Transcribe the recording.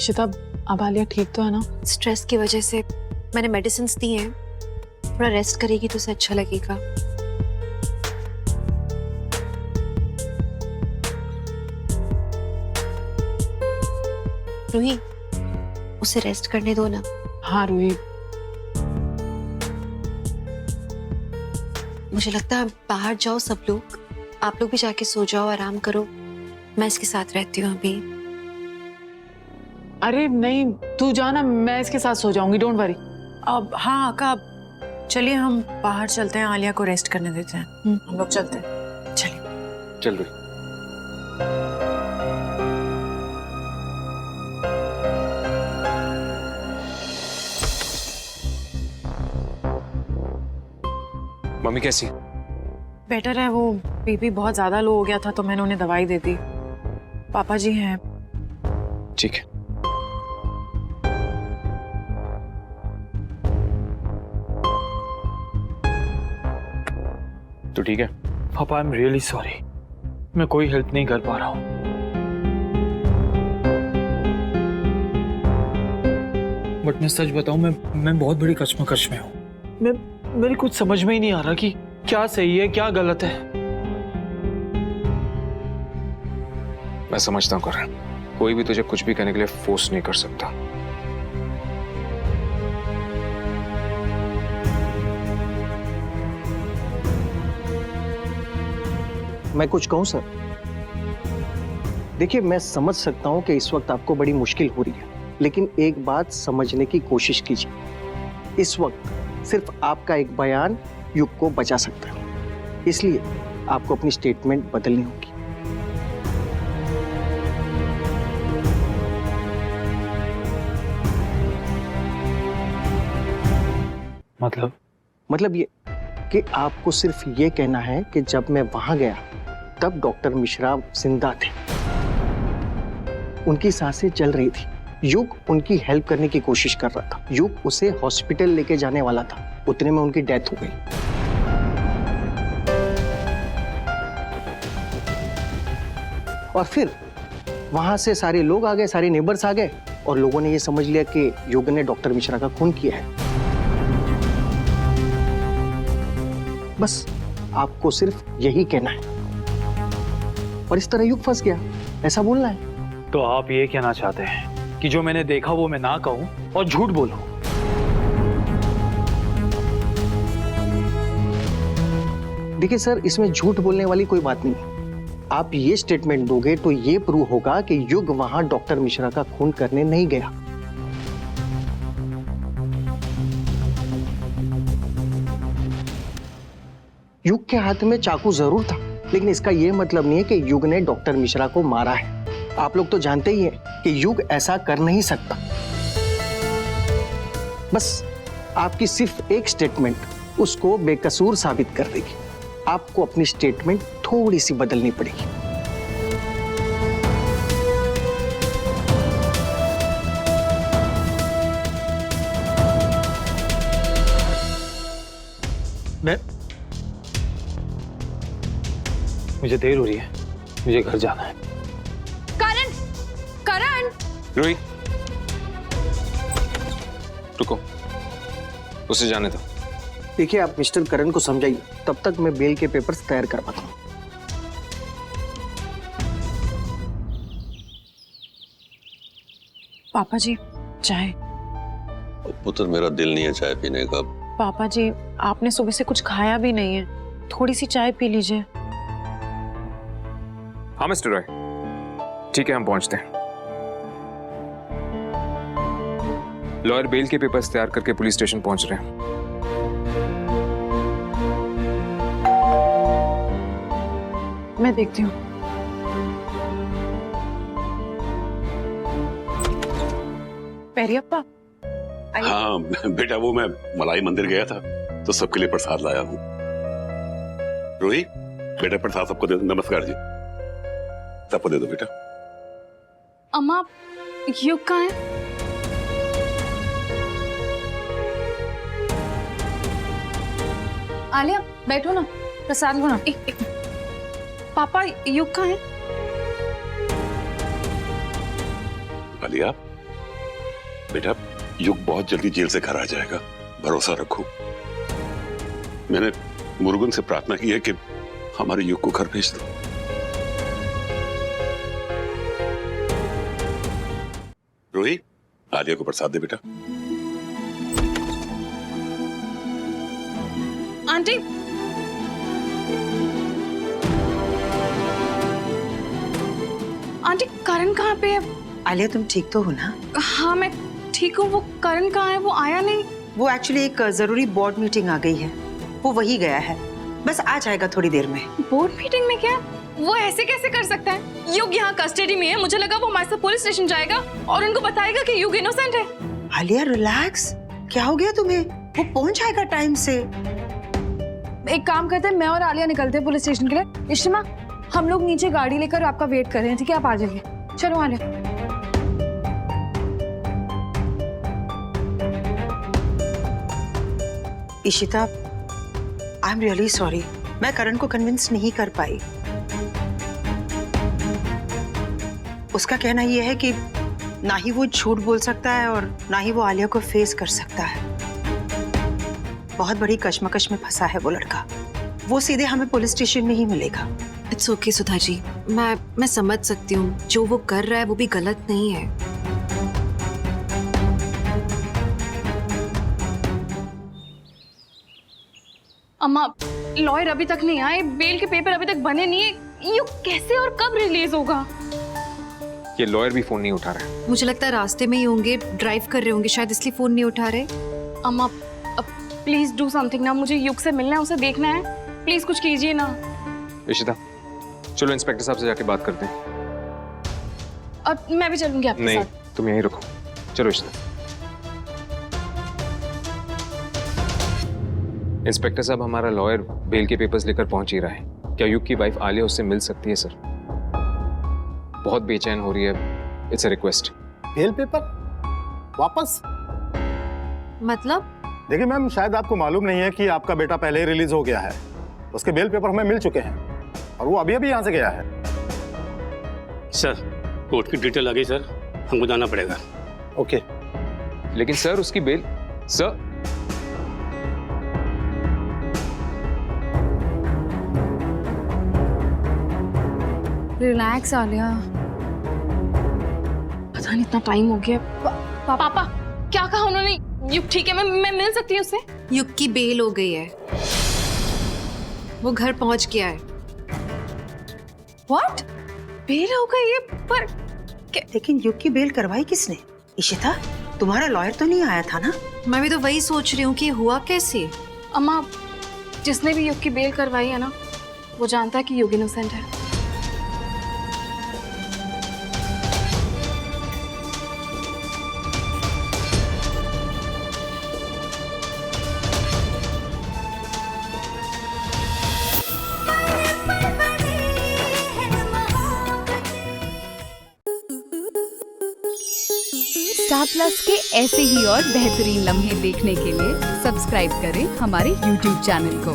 इशिता, अब आलिया ठीक तो है ना? स्ट्रेस की वजह से मैंने मेडिसिन दी हैं, थोड़ा रेस्ट करेगी तो उसे अच्छा लगेगा। रूही, उसे रेस्ट करने दो ना। हाँ रूही, मुझे लगता है बाहर जाओ सब लोग, आप लोग भी जाके सो जाओ, आराम करो। मैं इसके साथ रहती हूँ अभी। अरे नहीं, तू जा ना, मैं इसके साथ सो जाऊंगी, डोंट वरी। अब हाँ आका, चलिए हम बाहर चलते हैं, आलिया को रेस्ट करने देते हैं। हम लोग चलते हैं, चलिए। चल रही। मम्मी कैसी है? बेटर है, वो बीपी बहुत ज्यादा लो हो गया था तो मैंने उन्हें दवाई दे दी। पापा जी हैं। ठीक है। तो ठीक है। पापा आई एम रियली सॉरी, मैं कोई हेल्प नहीं कर पा रहा हूँ। बट मैं सच बताऊं, मैं बहुत बड़ी कश्मकश में हूँ। मेरे कुछ समझ में ही नहीं आ रहा कि क्या सही है क्या गलत है। मैं समझता हूँ करण, कोई भी तुझे कुछ भी करने के लिए फोर्स नहीं कर सकता। मैं कुछ कहूं सर? देखिए, मैं समझ सकता हूं कि इस वक्त आपको बड़ी मुश्किल हो रही है, लेकिन एक बात समझने की कोशिश कीजिए। इस वक्त सिर्फ आपका एक बयान युग को बचा सकता है, इसलिए आपको अपनी स्टेटमेंट बदलनी होगी। मतलब ये कि आपको सिर्फ ये कहना है कि जब मैं वहां गया तब डॉक्टर मिश्रा जिंदा थे, उनकी सांसें चल रही थी, युग उनकी हेल्प करने की कोशिश कर रहा था, युग उसे हॉस्पिटल लेके जाने वाला था, उतने में उनकी डेथ हो गई। और फिर वहां से सारे लोग आ गए, सारे नेबर्स आ गए और लोगों ने ये समझ लिया कि युग ने डॉक्टर मिश्रा का खून किया है। बस आपको सिर्फ यही कहना है और इस तरह युग फंस गया, ऐसा बोलना है। तो आप ये कहना चाहते हैं कि जो मैंने देखा वो मैं ना कहूं और झूठ बोलूं? देखिए सर, इसमें झूठ बोलने वाली कोई बात नहीं है। आप ये स्टेटमेंट दोगे तो ये प्रूव होगा कि युग वहां डॉक्टर मिश्रा का खून करने नहीं गया। युग के हाथ में चाकू जरूर था, लेकिन इसका यह मतलब नहीं है कि युग ने डॉक्टर मिश्रा को मारा है। आप लोग तो जानते ही हैं कि युग ऐसा कर नहीं सकता। बस आपकी सिर्फ एक स्टेटमेंट उसको बेकसूर साबित कर देगी। आपको अपनी स्टेटमेंट थोड़ी सी बदलनी पड़ेगी। मुझे देर हो रही है, मुझे घर जाना है। करण, करण! रूही, रुको, उसे जाने दो। देखिए, आप मिस्टर करण को समझाइए, तब तक मैं बेल के पेपर्स तैयार करवाता हूं। पापा जी चाय। पुत्र, मेरा दिल नहीं है चाय पीने का। पापा जी, आपने सुबह से कुछ खाया भी नहीं है, थोड़ी सी चाय पी लीजिए। हाँ मिस्टर रॉय, ठीक है, हम पहुंचते हैं। लॉयर बेल के पेपर्स तैयार करके पुलिस स्टेशन पहुंच रहे हैं। मैं देखती हूँ। पेरियप्पा। हाँ बेटा, वो मैं मलाई मंदिर गया था तो सबके लिए प्रसाद लाया हूँ। रोही, बेटा प्रसाद सबको दे दो। नमस्कार जी, सबको दे दो बेटा। अम्मा, युग कहाँ है? आलिया बैठो ना, प्रसाद लो ना। एक पापा, युग कहाँ है? आलिया, बेटा युग बहुत जल्दी जेल से घर आ जाएगा, भरोसा रखो। मैंने मुरुगन से प्रार्थना की है कि हमारे युग को घर भेज दो। रोहित, आलिया को प्रसाद दे बेटा। आंटी, आंटी करण कहाँ पे है? आलिया तुम ठीक तो हो ना? हाँ मैं ठीक हूँ। वो करण कहाँ है? वो आया नहीं। वो एक्चुअली एक जरूरी बोर्ड मीटिंग आ गई है, वो वही गया है, बस आ जाएगा थोड़ी देर में। बोर्ड मीटिंग में क्या? वो ऐसे कैसे कर सकता है? युग यहाँ कस्टडी में है, मुझे लगा वो हमारे साथ पुलिस स्टेशन जाएगा और उनको बताएगा कि युग इनोसेंट है। आलिया रिलैक्स, क्या हो गया तुम्हें? वो पहुंच जाएगा टाइम से। एक काम करते हैं, मैं और आलिया निकलते हैं पुलिस स्टेशन के लिए। इश्मा, हम लोग नीचे गाड़ी लेकर आपका वेट कर रहे हैं, ठीक है? आप आ जाइए। चलो Alia. Ishita, I am really sorry, मैं करण को कन्विंस नहीं कर पाई। उसका कहना यह है कि ना ही वो झूठ बोल सकता है और ना ही वो आलिया को फेस कर सकता है। बहुत बड़ी कश्मकश में फंसा है वो लड़का। वो सीधे हमें पुलिस स्टेशन में ही मिलेगा। इट्स ओके सुधा जी, मैं समझ सकती हूँ। जो वो कर रहा है वो भी गलत नहीं है। अम्मा, लॉयर अभी तक नहीं आए, बेल के पेपर अभी तक बने नहीं है। युग कैसे और कब रिलीज होगा? ये लॉयर भी फोन नहीं उठा रहा है। मुझे लगता है रास्ते में ही होंगे, ड्राइव कर रहे होंगे शायद, इसलिए फोन नहीं उठा रहे। अम्मा प्लीज डू समथिंग ना, मुझे युग से मिलना है, उसे देखना है। प्लीज कुछ कीजिए ना। इशिता, चलो इंस्पेक्टर साहब से जाके बात करते हैं। अब मैं भी चलूंगी आपके नहीं, साथ। तुम यहीं रुको। चलो इशिता। इंस्पेक्टर साहब, हमारा लॉयर बेल के पेपर्स लेकर पहुंच ही रहा है। क्या युग की वाइफ आलिया उससे मिल सकती है सर? बहुत बेचैन हो रही है। It's a request. बेल पेपर वापस? मतलब? देखिए मैम, शायद आपको मालूम नहीं है कि आपका बेटा पहले ही रिलीज हो गया है। उसके बेल पेपर हमें मिल चुके हैं और वो अभी अभी यहाँ से गया है। सर, कोर्ट की डिटेल आ गई सर, हमको जाना पड़ेगा। ओके। लेकिन सर उसकी बेल सर। रिलैक्स आलिया। पता नहीं इतना टाइम हो गया। पापा क्या कहा उन्होंने? युग ठीक है? मैं मिल सकती हूँ उससे? युग की बेल हो गई है, वो घर पहुंच गया है। व्हाट? बेल हो गई है? पर लेकिन युग की बेल करवाई किसने? इशिता, तुम्हारा लॉयर तो नहीं आया था ना? मैं भी तो वही सोच रही हूँ कि हुआ कैसे। अम्मा, जिसने भी युग की बेल करवाई है ना, वो जानता है कि युग इनोसेंट है। स्टार प्लस के ऐसे ही और बेहतरीन लम्हे देखने के लिए सब्सक्राइब करें हमारे YouTube चैनल को।